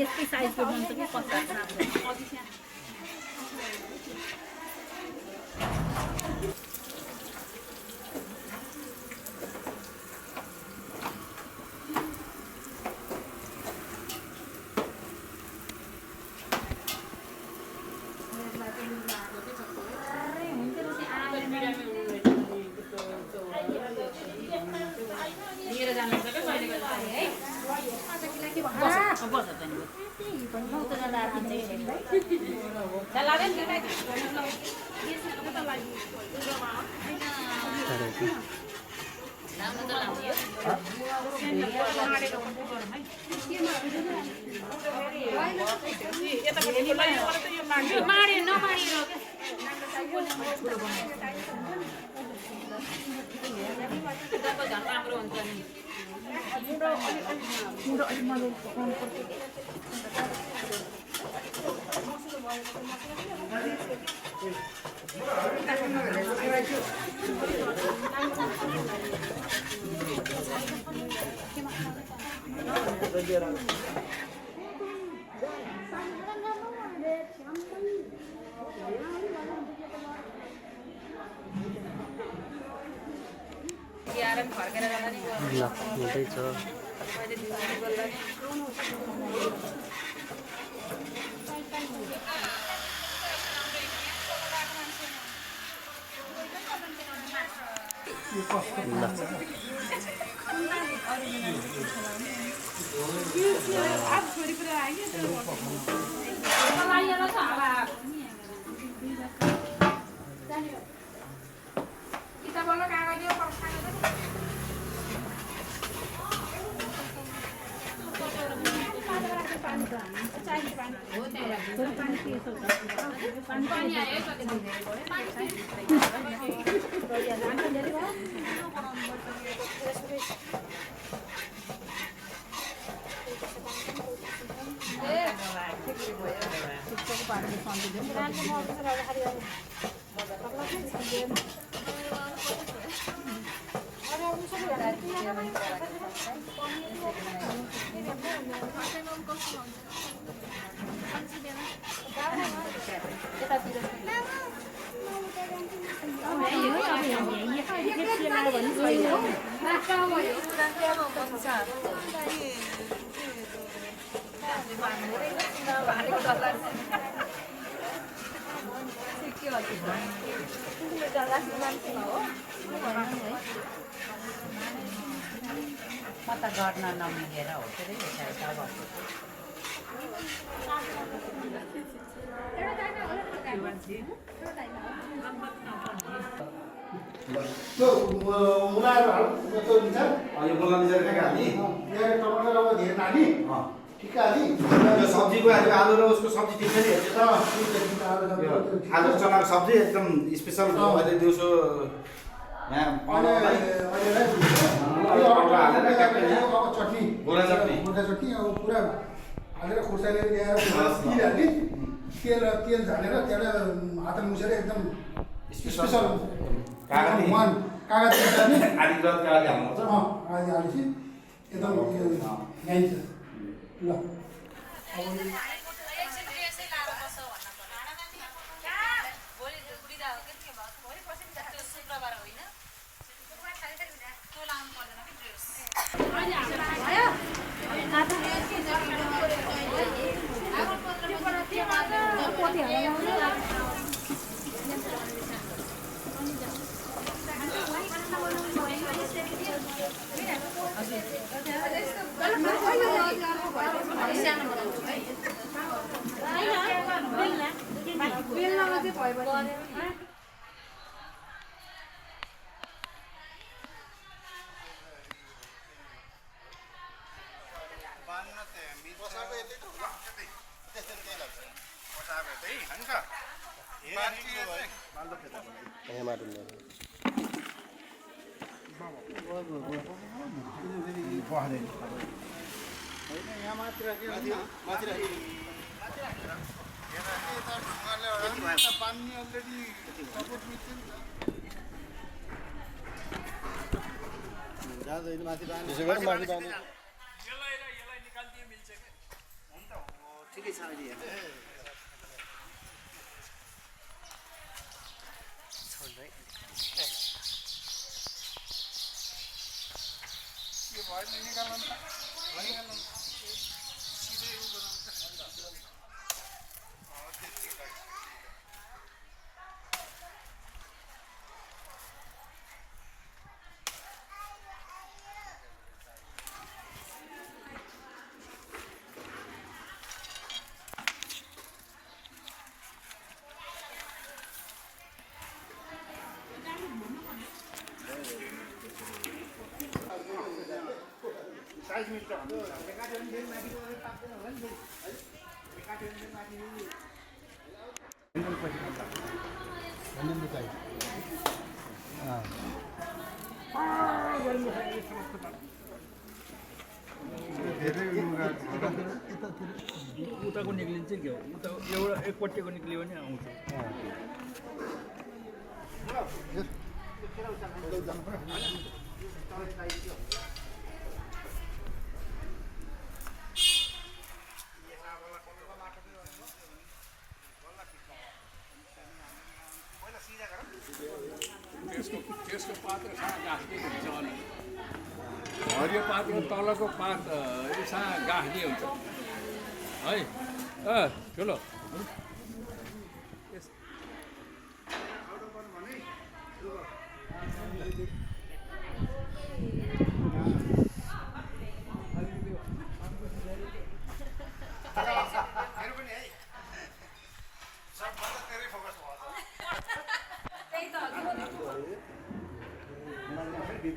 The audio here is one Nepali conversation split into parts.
यस्तै साइजको बन्छ कि 50 राम्रो मत गर्न नमिलेर हो के रे त्यो उनीहरू त्यो दिन्छ यो बोल्न मिलेर के हाल्ने यहाँ टमाटर अब धेरै हाल्ने ठिक हाल्ने यो सब्जीको आलु र उसको सब्जी ठिक छ नि आलु चनाको सब्जी एकदम स्पेसल अहिले दिउँसो चटनी गोरा चटनी अब पुरा हालेर खुर्सानी ल्याएर हाल्ने तेल झालेर त्यहाँबाट हातले मुछेर एकदम स्पेसल कागज आदि कागज हाल्नुपर्छ आदि हालेपछि एकदम ल्याइन्छ ल ठिकै छ अहिले यहाँ उताको निक्लिन्छ क्या उता एउटा एकपट्टिको निक्लियो भने आउँछ त्यसको पात गाँस्ने हुन्छ हरियो पातको तलको पात गाँस्ने हुन्छ है ठुलो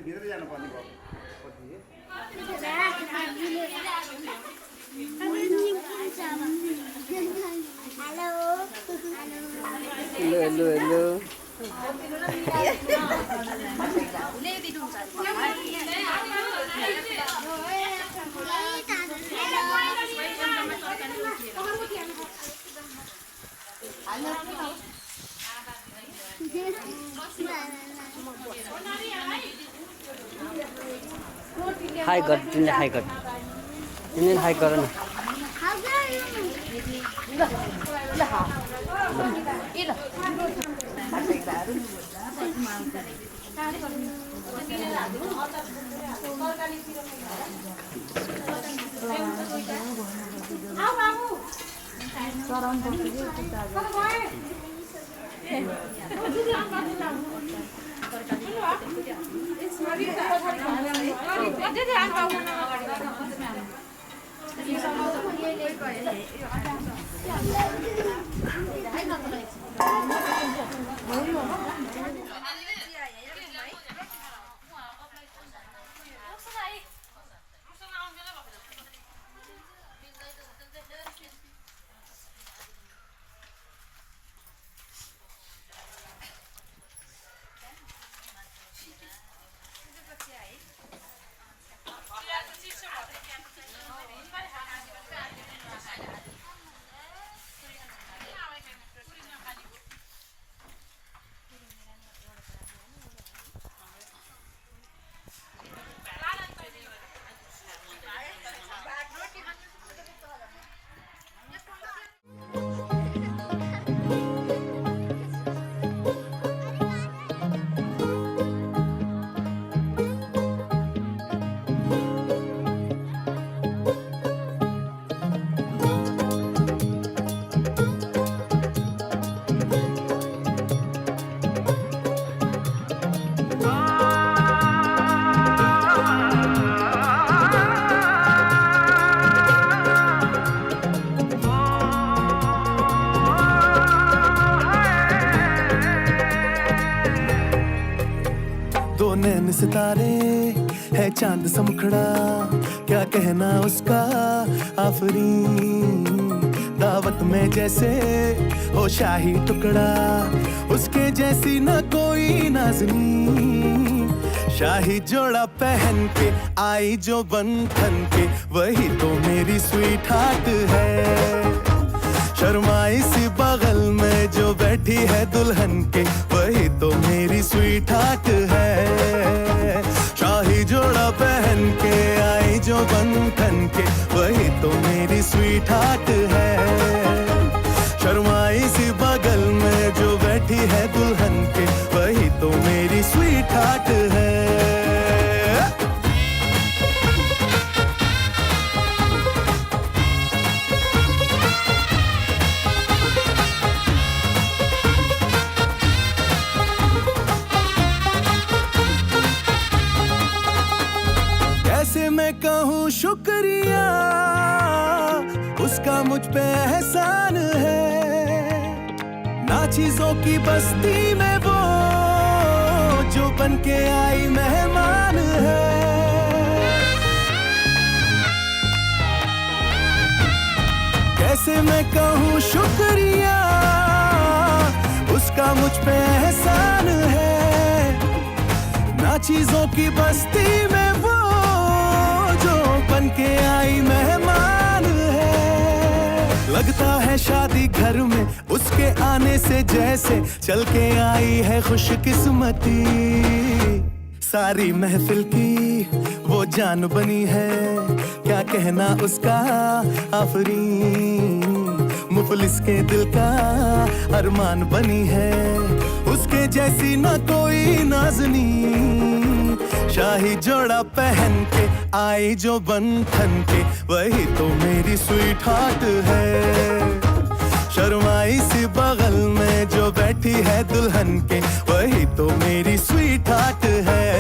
भित्र जानुपर्ने भयो हेलो हेलो हाई कर तिमीले हाई कर तिमीले हाई गर न नैन सितारे है चांद सा मुखड़ा क्या कहना उसका आफरीन दावत में जैसे हो शाही टुकड़ा उसके जैसी न कोई नाज़नीन शाही जोड़ा पहन के आई जो बंधन के वही तो मेरी स्वीट हार्ट है शर्माई सी बगल में जो बैठी है दुल्हन के वही तो मेरी स्वीट हार्ट है शाही जोड़ा पहन के आई जो बंधन के, वही तो मेरी स्वीट हार्ट है। शर्माई सी बगल में जो बैठी है दुल्हन के, वही तो मेरी स्वीट हार्ट है। कैसे मैं कहूँ शुक्रिया, उसका मुझ पे एहसान है। ना चीजों की बस्ती में वो जो बन के आई मेहमान है। कैसे मैं कहूँ शुक्रिया, उसका मुझ पे एहसान है। ना चीजों की बस्ती में वो जो बन के आई मेहमान है। लगता है शादी घर में उसके आने से जैसे चल के आई है खुशकिस्मती। सारी महफिल की वो जान बनी है, क्या कहना उसका आफरीन। मुफलिस के दिल का अरमान बनी है, उसके जैसी ना कोई नाज़नी। शाही जोड़ा पहन के आई जो बंधन के, वही तो मेरी स्वीट हार्ट है। शर्माई सी बगल में जो बैठी है दुल्हन के, वही तो मेरी स्वीट हार्ट है।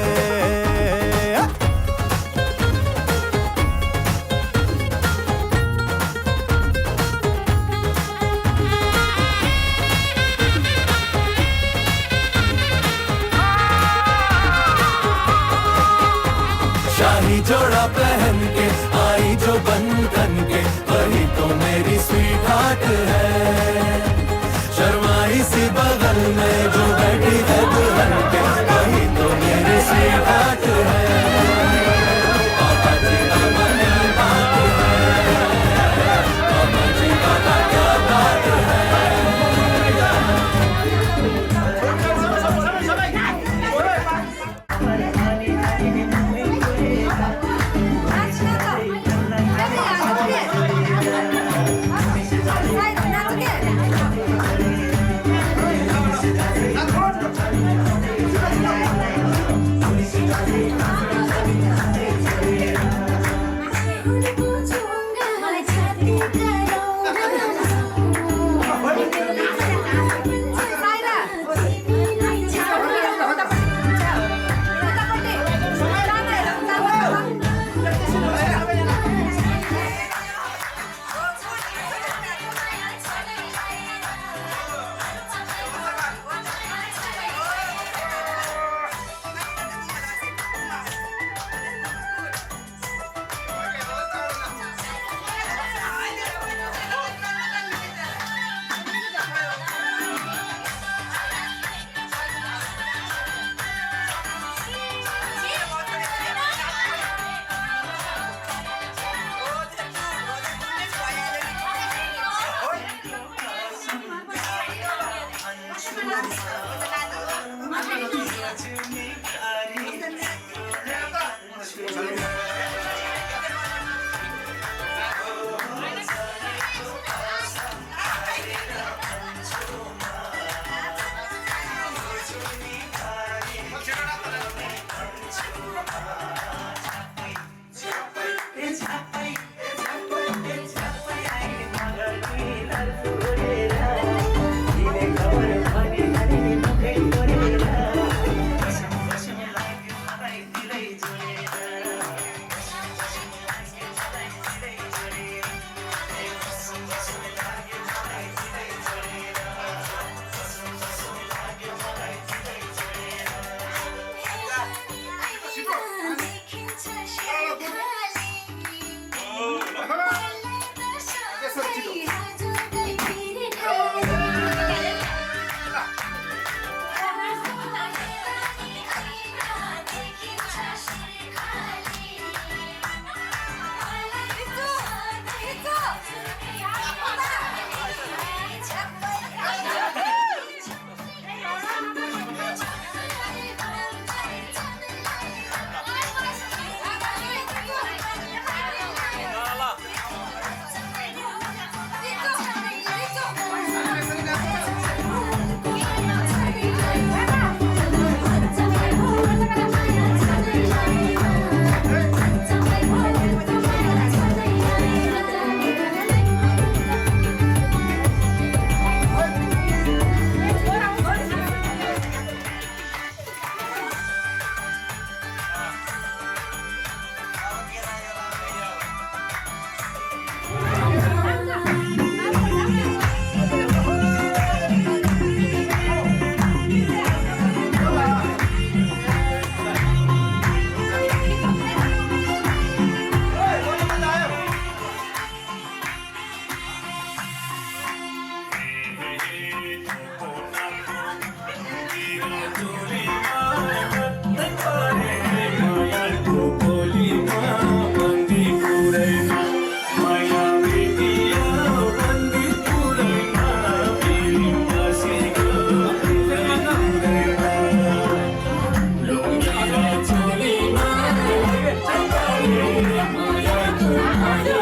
शाही जोड़ा पहन के आई जो बंधन के, वही तो मेरी स्वीट हार्ट है। शर्माई सी बगल में जो बैठी है दुल्हन के, वही तो मेरी स्वीट हार्ट है। पापा जी का क्या बात है, पापा जी का क्या बात है। हाँ